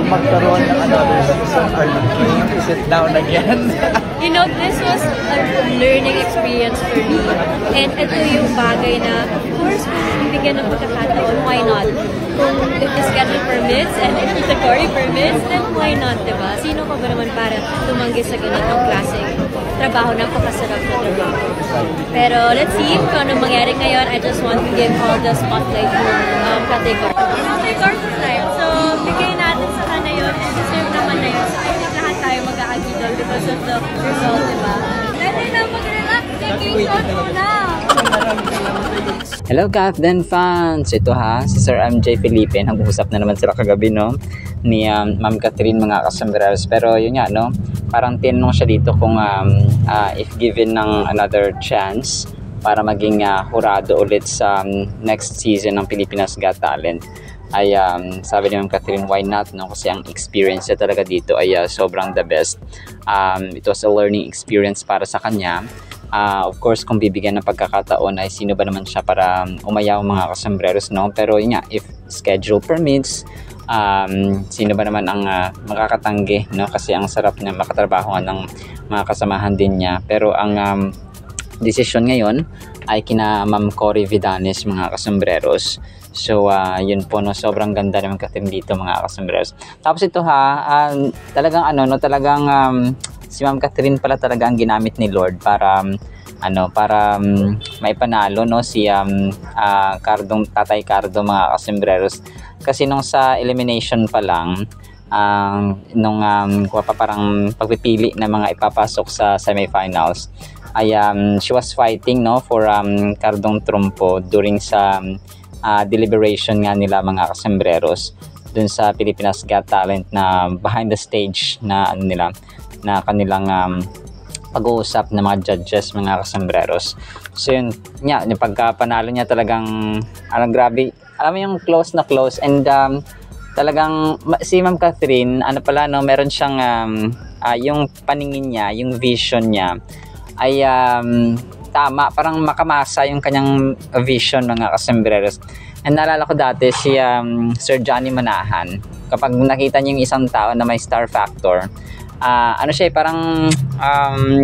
magkaroon ng another season? Are you keen to sit down again? You know, this was a learning experience for me. And ito yung bagay na, of course, kung bibigyan ng pagkakataon, why not? Kung if the schedule permits and if the story permits, then why not, diba? Sino ka ba naman para tumanggi sa ganitong klaseng trabaho, napakasarap na trabaho. Pero let's see kung anong mangyari ngayon. I just want to give all the spotlight to category. Resources life. So, bigay natin sa kanya yun and deserve naman na yun. So, I think lahat tayo mag-aagi doon because of the result, diba? Dali na mag-relax. Vacation muna! Hello Kathden fans! Ito ha, si Sir MJ Felipe. Nag-uusap na naman sila kagabi, no? Ni Ma'am Catherine, mga kasombreros. Pero yun nga, no? Parang tinanong siya dito kung if given ng another chance para maging hurado ulit sa next season ng Pilipinas Got Talent, ay sabi ni Ma'am Catherine, why not, no? Kasi ang experience niya talaga dito ay sobrang the best. It was a learning experience para sa kanya. Of course, kung bibigyan ng pagkakataon ay sino ba naman siya para umayaw, mga kasombreros, no? Pero yun nga, if schedule permits, sino ba naman ang makakatanggi, no? Kasi ang sarap na makatrabaho ng mga kasamahan din niya. Pero ang decision ngayon ay kina Ma'am Cory Vidanes, mga kasombreros. So yun po, no, sobrang ganda naman Catherine dito, mga kasombreros. Tapos ito ha, talagang talagang si Ma'am Catherine pala talaga ang ginamit ni Lord para may panalo, no, si Tatay Cardo, mga kasombreros. Kasi nung sa elimination pa lang, nung parang pagpipili na mga ipapasok sa semifinals, ay she was fighting, no, for Cardong trumpo during sa deliberation nga nila, mga kasombreros, dun sa Pilipinas Got Talent na behind the stage na na kanilang pag-uusap ng mga judges, mga kasombreros. So yun nga, yung pagkapanalo niya talagang grabe, alam mo yung close na close. And talagang si Ma'am Catherine, meron siyang yung paningin niya, yung vision niya ay tama, parang makamasa yung kanyang vision, mga kasombreros. And naalala ko dati si Sir Johnny Manahan, kapag nakita niyo yung isang tao na may star factor, siya, parang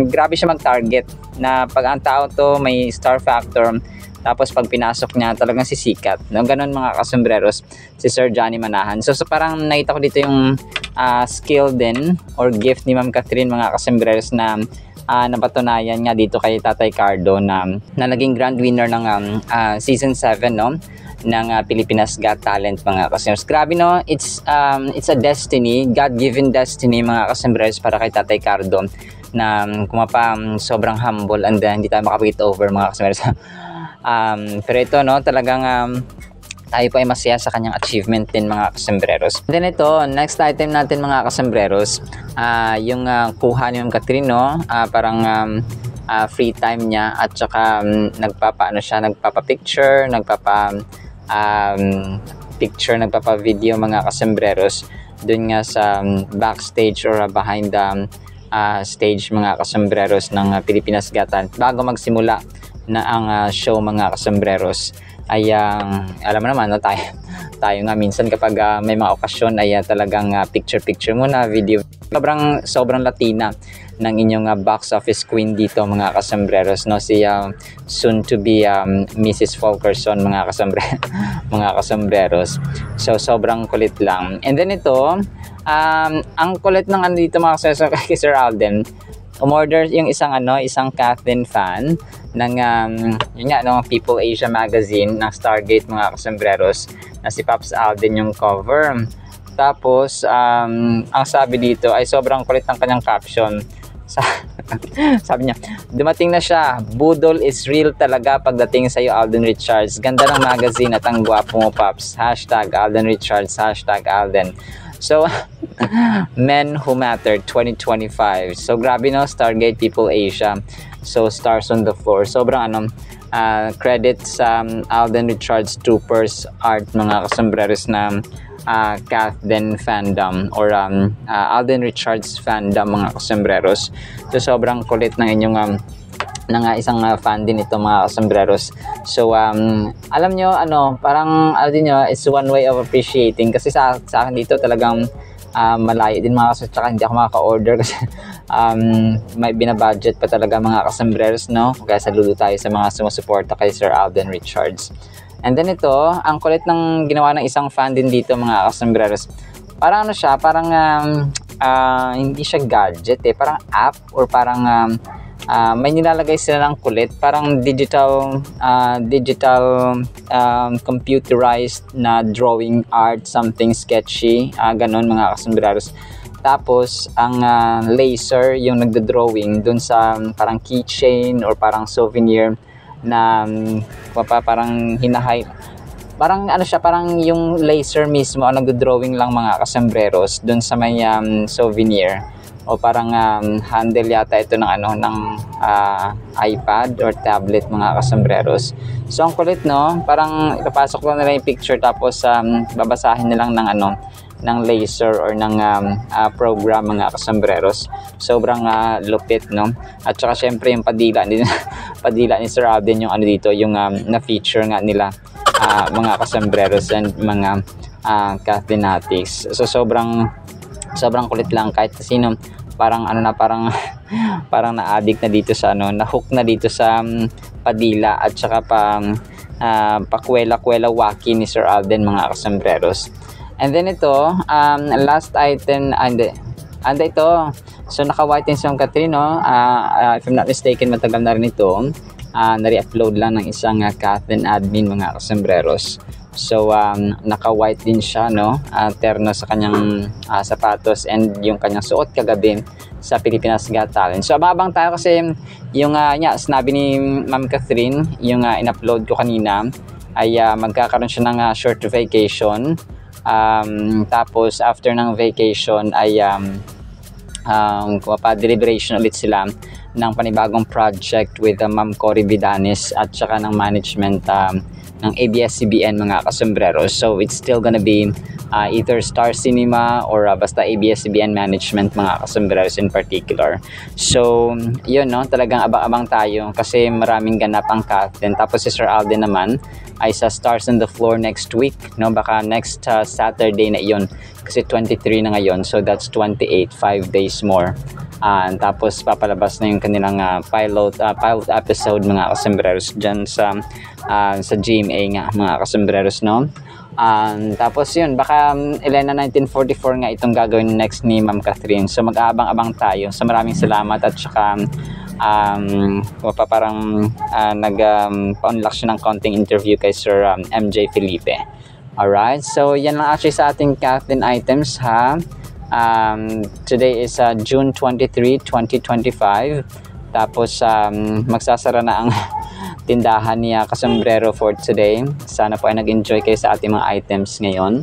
grabe siya mag-target na pag ang tao to may star factor, tapos pag pinasok niya talagang sisikat, no? Ganon, mga kasombreros, si Sir Johnny Manahan. So parang nakita ko dito yung skill din or gift ni Ma'am Catherine, mga kasombreros, na napatunayan nga dito kay Tatay Cardo na naging grand winner ng season 7, no, ng Pilipinas Got Talent, mga kasombreros. Grabe, no, it's a destiny, God-given destiny, mga kasombreros, para kay Tatay Cardo, na kumapa sobrang humble and hindi tayo makapit over, mga kasombreros. Pero ito, no, talagang tayo po ay masaya sa kanyang achievement din, mga kasombreros. Then ito, next item natin, mga kasombreros, yung kuha ni Ma'am Catherine, no, parang free time niya, at saka nagpapa-picture, nagpapa-video, mga kasombreros, dun nga sa backstage or behind the stage, mga kasombreros, ng Pilipinas Got Talent bago magsimula na ang show, mga kasombreros. Ay alam mo naman, no, tayo nga minsan kapag may mga okasyon ay talagang picture muna, video. Sobrang Latina ng inyong box office queen dito, mga kasombreros, no, si soon to be Mrs. Fulkerson, mga kasombreros. So sobrang kulit lang. And then ito, ang kulit ng dito, mga kasombreros, kay Sir Alden, umorder yung isang Kathleen fan ng People Asia magazine ng Stargate, mga kasombreros, na si Pops Alden yung cover. Tapos ang sabi dito ay sobrang kulit ng kanyang caption. Sabi niya, dumating na siya, budol is real talaga pagdating sa iyo, Alden Richards. Ganda ng magazine at ang gwapo mo, Pops. #Alden Richards, #Alden. So, Men Who Matter 2025. So, grabe, no, Stargate, People Asia. So, stars on the floor. Sobrang credit sa Alden Richards Troopers Art, mga kasombreros, na Kathden fandom or Alden Richards fandom, mga kasombreros. So, sobrang kulit ng inyong isang fan din ito, mga kasombreros. So alam nyo, parang din nyo, it's one way of appreciating, kasi sa akin dito talagang malayo din mga kasambreros, tsaka hindi ako makaka-order kasi may binabudget pa talaga mga kasambreros, no? Kaya saludo tayo sa mga sumusuporta kay Sir Alden Richards. And then ito, ang kulit ng ginawa ng isang fan din dito mga kasambreros. Parang ano siya, parang hindi siya gadget parang app or parang may nilalagay sila ng kulit, parang digital computerized na drawing art, something sketchy, ganun mga kasambreros. Tapos ang laser yung nagdo-drawing dun sa parang keychain or parang souvenir na parang parang ano siya, parang yung laser mismo ang nagdo-drawing lang mga kasambreros dun sa may souvenir, o parang handle yata ito ng iPad or tablet mga kasambreros. So ang kulit, no? Parang ipapasok lang nila yung picture, tapos babasahin nilang ng laser or ng program mga kasambreros. Sobrang lupit, no? At saka syempre yung padila ni Sir Alden yung dito, yung na-feature nga nila mga kasambreros and mga Cathletics. So sobrang kulit lang, kahit sino parang parang na-addict na dito sa na-hook na dito sa padila at saka pakwela-kwela waki ni Sir Alden mga kasambreros. And then ito, last item, and ito, so naka-white din si Catherine, no? If I'm not mistaken, matagal na rin ito. Na-re-upload lang ng isang Kathleen admin mga kasambreros. So naka-white din siya, no? Terno sa kanyang sapatos and yung kanyang suot kagabi sa Pilipinas Got Talent. So abang tayo kasi yung sinabi ni Ma'am Catherine, yung in-upload ko kanina ay magkakaroon siya ng short vacation. Tapos after ng vacation ay deliberation ulit sila ng panibagong project with Ma'am Cory Vidanes at saka ng management ng ABS-CBN mga kasambreros. So it's still gonna be either Star Cinema or basta ABS-CBN management mga kasambreros in particular. So yun, no, talagang abang-abang tayo kasi maraming ganap ang Kathleen. Tapos si Sir Alden naman ay sa Stars on the Floor next week, no? Baka next Saturday na iyon kasi 23 na ngayon, so that's 28, 5 days more. Tapos papalabas na yung kanilang pilot episode mga kasambreros dyan sa GMA nga mga kasambreros, no? Tapos yun, baka Elena 1944 nga itong gagawin next ni Ma'am Catherine. So mag-aabang-abang tayo. So maraming salamat at saka parang nag-unlock siya ng konting interview kay Sir MJ Felipe. Alright, so yan lang actually sa ating Kathleen items, ha. Today is June 23, 2025. Tapos magsasara na ang tindahan niya kasombrero for today. Sana po ay nag-enjoy kayo sa ating mga items ngayon.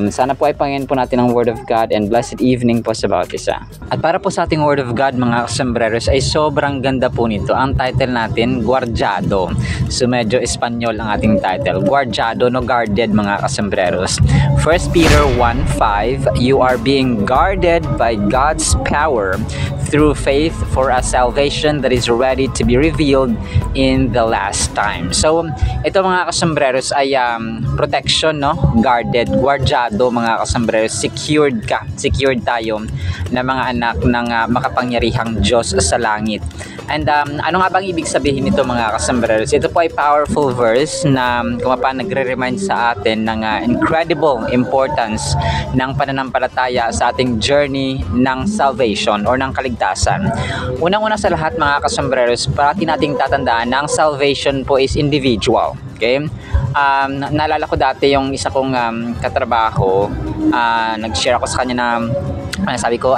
Sana po ay pangingin po natin ang Word of God and blessed evening po sa bawat isa. At para po sa ating Word of God mga kasombreros ay sobrang ganda po nito. Ang title natin, Guardado. So medyo Espanyol ang ating title. Guardado, no, guarded mga kasombreros. 1 Peter 1:5, you are being guarded by God's power through faith for a salvation that is ready to be revealed in the last time. So ito mga kasombreros ay protection, no? Guarded, guardado mga kasombreros. Secured tayo na mga anak ng makapangyarihang Diyos sa langit. And ano nga bang ibig sabihin nito mga kasombreros? Ito po ay powerful verse na kumapa nagre-remind sa atin ng incredible importance ng pananampalataya sa ating journey ng salvation or ng kaligtasan. Unang-una sa lahat mga kasombreros, parati nating tatandaan na ang salvation po is individual. Okay? Naalala ko dati yung isa kong katrabaho, nag-share ako sa kanya na sabi ko,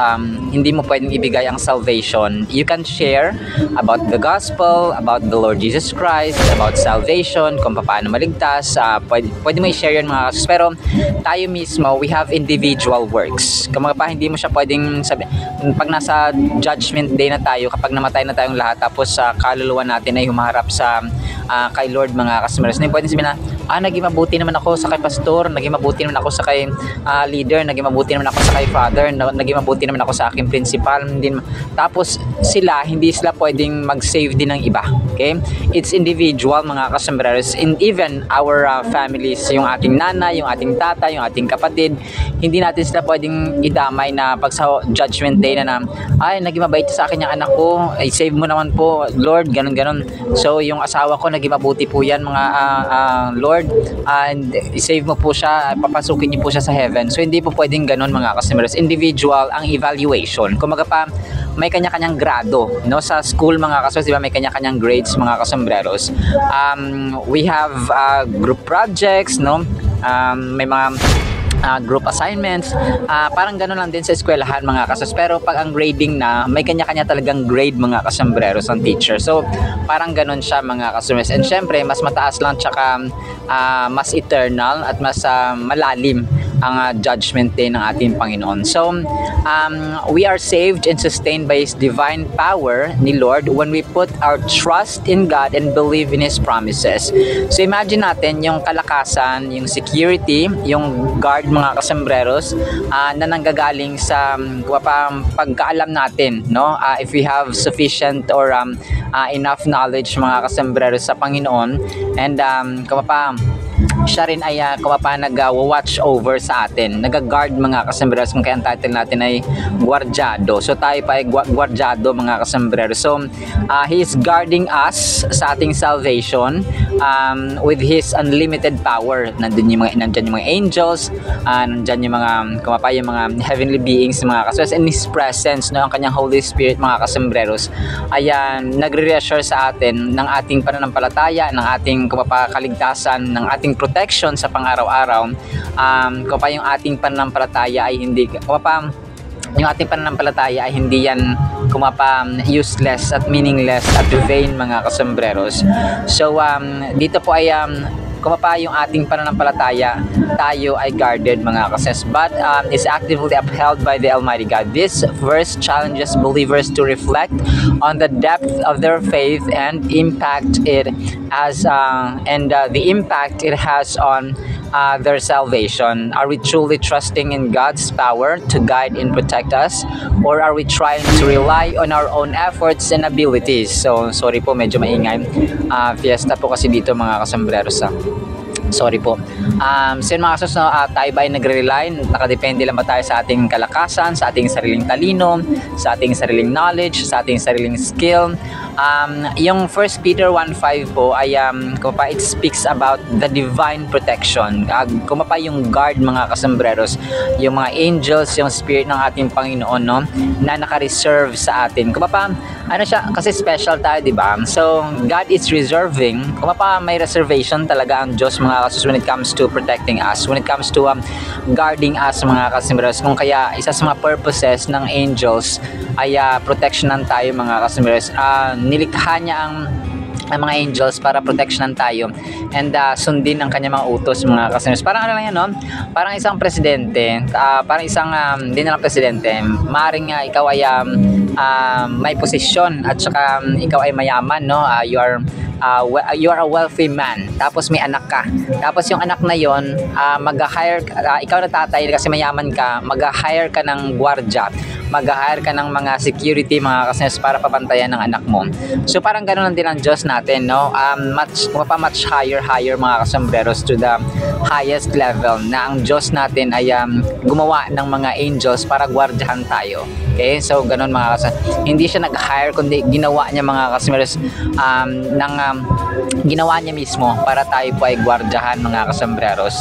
hindi mo pwedeng ibigay ang salvation. You can share about the gospel, about the Lord Jesus Christ, about salvation, kung paano maligtas. Pwede mo i-share yun mga kasos. Pero tayo mismo, we have individual works. Kung hindi mo siya pwedeng sabi, pag nasa judgment day na tayo, kapag namatay na tayong lahat, tapos kaluluwa natin ay humaharap sa kay Lord mga kasombreros, na pwedeng sabihin na naging mabuti naman ako sa kay pastor, naging mabuti naman ako sa kay leader, naging mabuti naman ako sa kay father, naging mabuti naman ako sa aking principal. Tapos hindi sila pwedeng mag-save din ng iba. Okay? It's individual mga kasambreros, and even our families, yung ating nanay, yung ating tata, yung ating kapatid, hindi natin sila pwedeng idamay na pag sa judgment day na naging mabait sa akin yung anak ko, ay save mo naman po Lord, ganun. So yung asawa ko naging mabuti po yan mga Lord, and save mo po siya, papasukin niyo po siya sa heaven. So hindi po pwedeng ganun mga kasambreros. Individual ang evaluation. Kumaga pa, may kanya-kanyang grado, no? Sa school mga kasambreros, di ba, may kanya-kanyang grades mga kasambreros. We have group projects, no? May mga group assignments, parang gano'n lang din sa eskwelahan mga kasos. Pero pag ang grading na, may kanya-kanya talagang grade mga kasambreros ang teacher. So parang gano'n siya mga kasambreros. And syempre mas mataas lang, tsaka mas eternal at mas malalim ang judgment day ng ating Panginoon. So we are saved and sustained by His divine power ni Lord when we put our trust in God and believe in His promises. So imagine natin yung kalakasan, yung security, yung guard mga kasambreros na nanggagaling sa pagkaalam natin, no? If we have sufficient or enough knowledge mga kasambreros sa Panginoon, and siya rin ay nag-watch over sa atin, nag-guard mga kasambreros, kung kaya ang title natin ay Guardiado. So tayo pa ay Guardiado mga kasambreros. So He is guarding us sa ating salvation with His unlimited power. Nandyan yung mga angels, nandyan yung mga heavenly beings mga kasambreros, and His presence, no, ang kanyang Holy Spirit mga kasambreros, ayan, nagre-reassure sa atin ng ating pananampalataya, ng ating kaligtasan, ng ating protection sa pang-araw-araw. Yung ating pananampalataya ay hindi yan useless at meaningless at vain mga kasambreros. So dito po ay yung ating pananampalataya, tayo ay guarded mga kases, but is actively upheld by the Almighty God. This verse challenges believers to reflect on the depth of their faith and impact it has the impact it has on their salvation. Are we truly trusting in God's power to guide and protect us, or are we trying to rely on our own efforts and abilities? So sorry po, medyo maingay, fiesta po kasi dito mga kasambreros. Sorry po. So mga kasos, tayo ba ay nagre-rely? Nakadepende lang ba tayo sa ating kalakasan, sa ating sariling talino, sa ating sariling knowledge, sa ating sariling skill? Yung 1 Peter 1:5 po ay it speaks about the divine protection. Yung guard mga kasambreros, yung mga angels, yung spirit ng ating Panginoon, no, na naka-reserve sa atin. Kasi special tayo, di ba? So God is reserving. May reservation talaga ang Diyos mga kasos when it comes to protecting us, when it comes to guarding us mga kasambreros. Kung kaya isa sa mga purposes ng angels ay protectionan tayo mga kasambreros. Nilikha niya ang mga angels para protectionan tayo and sundin ang kanyang mga utos mga kasambreros. Parang ano lang yan, no? Parang isang presidente, hindi na lang presidente, maaaring ikaw ay may posisyon at saka ikaw ay mayaman, no? You are a wealthy man, tapos may anak ka, tapos yung anak na yon mag-hire ikaw na tatay kasi mayaman ka, mag-hire ka ng gwardiya, mag-hire ka ng mga security mga kasambreros para papantayan ng anak mo. So parang ganoon lang din ang Diyos natin, no? Much higher mga kasambreros, to the highest level, na ang Diyos natin ay gumawa ng mga angels para gwardiyahan tayo. Okay, so ganun mga kasambreros, hindi siya nag-hire kundi ginawa niya mga kasambreros, ginawa niya mismo para tayo po ay gwardiyahan mga kasambreros.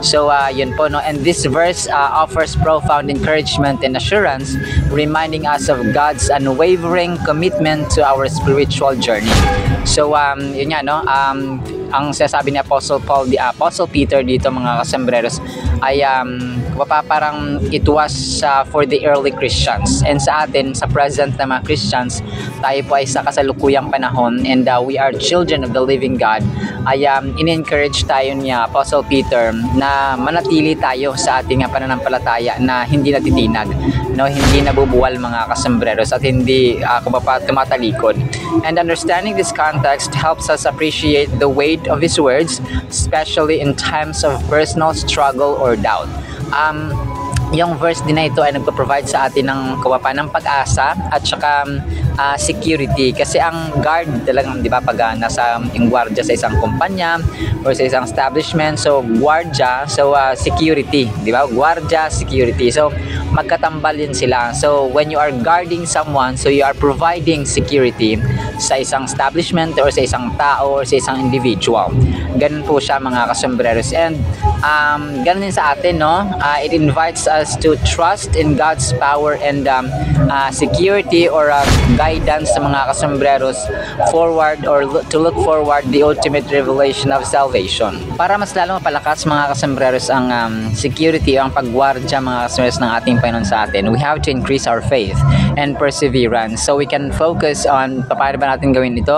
So yun po, no? And this verse offers profound encouragement and assurance, reminding us of God's unwavering commitment to our spiritual journey. So yun nga, no? Ang sinasabi ni Apostle Peter dito mga kasambreros ay parang it was for the early Christians, and sa atin, sa present na mga Christians, tayo po ay sa kasalukuyang panahon, and we are children of the living God. Ay in-encourage tayo niya Apostle Peter na manatili tayo sa ating pananampalataya na hindi natitinag, no, hindi nabubuwal mga kasambreros, at hindi tumatalikod. And understanding this context helps us appreciate the weight light of His words, especially in times of personal struggle or doubt. Yung verse din na ito ay nagpo-provide sa atin ng kawapan ng pag-asa at saka security, kasi ang guard talagang, di ba, pag nasa yung gwardiya sa isang kumpanya or sa isang establishment, so gwardiya, so security, di ba, gwardiya, security, so magkatambal yun sila. So when you are guarding someone, so you are providing security sa isang establishment or sa isang tao or sa isang individual. Ganun po siya, mga kasombreros. And ganun din sa atin, no? It invites us to trust in God's power and security or guidance sa mga kasombreros forward, or to look forward the ultimate revelation of salvation. Para mas lalo mapalakas, mga kasombreros, ang security o ang pagwardya, mga kasombreros, ng ating Panginoon sa atin, we have to increase our faith and perseverance. So we can focus on paano ba natin gawin ito.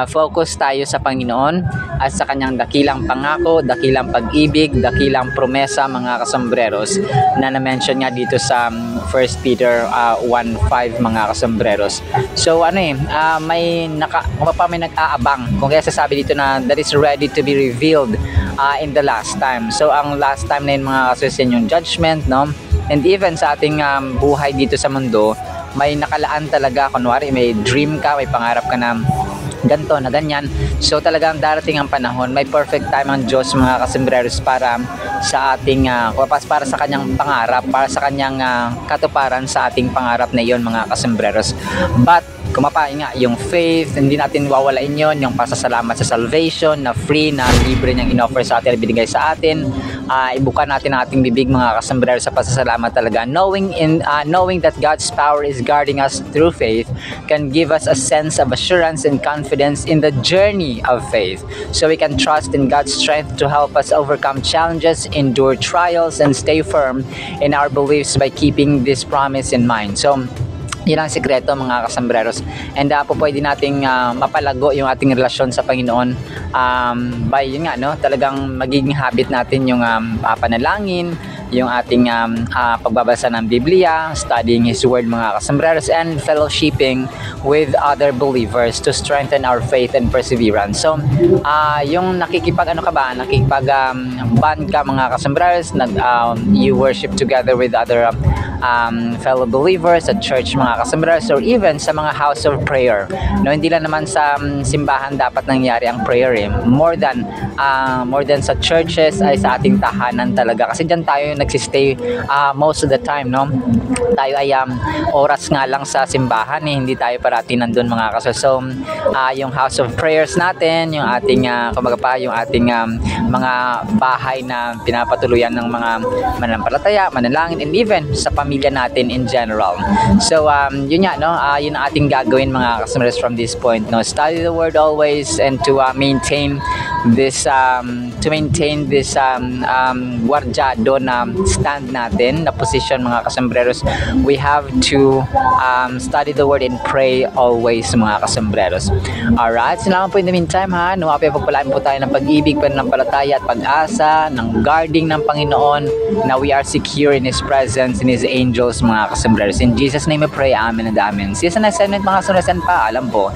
Focus tayo sa Panginoon at sa kanyang dakilang pangako, dakilang pag-ibig, dakilang promesa, mga kasombreros, na na-mention nga dito sa 1 Peter 1:5, mga kasombreros. So may nag-aabang, kung kaya sasabi dito na that is ready to be revealed in the last time. So ang last time na yun, mga kasombreros, yung judgment, no? And even sa ating buhay dito sa mundo, may nakalaan talaga. Kunwari may dream ka, may pangarap ka na ganto na ganyan, so talagang darating ang panahon, may perfect time ang Diyos, mga kasombreros, para sa ating para sa kanyang pangarap, para sa kanyang katuparan sa ating pangarap na iyon, mga kasombreros. But kumapain nga yung faith, hindi natin wawalain yun, yung pasasalamat sa salvation na free, na libre niyang inoffer sa atin, binigay sa atin. Ibuka natin ang ating bibig, mga kasombreros, sa pasasalamat talaga. Knowing that God's power is guarding us through faith can give us a sense of assurance and confidence in the journey of faith, so we can trust in God's strength to help us overcome challenges, endure trials, and stay firm in our beliefs by keeping this promise in mind. So yun ang sikreto, mga kasombreros. And po pwede nating mapalago yung ating relasyon sa Panginoon by yun nga, no? Talagang magiging habit natin yung panalangin, yung ating pagbabasa ng Biblia, studying His Word, mga kasombreros, and fellowshipping with other believers to strengthen our faith and perseverance. So yung nakikipag band ka, mga kasombreros, you worship together with other fellow believers at church, mga kasombreros, or even sa mga house of prayer, no? Hindi lang naman sa simbahan dapat nangyari ang prayer, more than sa churches, ay sa ating tahanan talaga, kasi dyan tayo nagsistay most of the time, no? Tayo ay oras nga lang sa simbahan, hindi tayo parati nandun, mga kasombreros. So yung house of prayers natin, yung ating yung ating mga bahay na pinapatuluyan ng mga mananampalataya, manalangin, and even sa pamilya natin in general. So yun nga, no? Yun ang ating gagawin, mga kasombreros, from this point, no? Study the Word always, and to maintain this guardiado na stand natin, na position, mga kasombreros. We have to study the Word and pray always, mga kasombreros. Alright, salamat po in the meantime, ha. Nuwapay pagpalaan po tayo ng pag-ibig, pananampalataya at pag-asa, ng guarding ng Panginoon, na we are secure in His presence, in His angels, mga kasombreros. In Jesus' name we pray, amen and amen. See you sa next segment, mga kasombreros, and paalam po.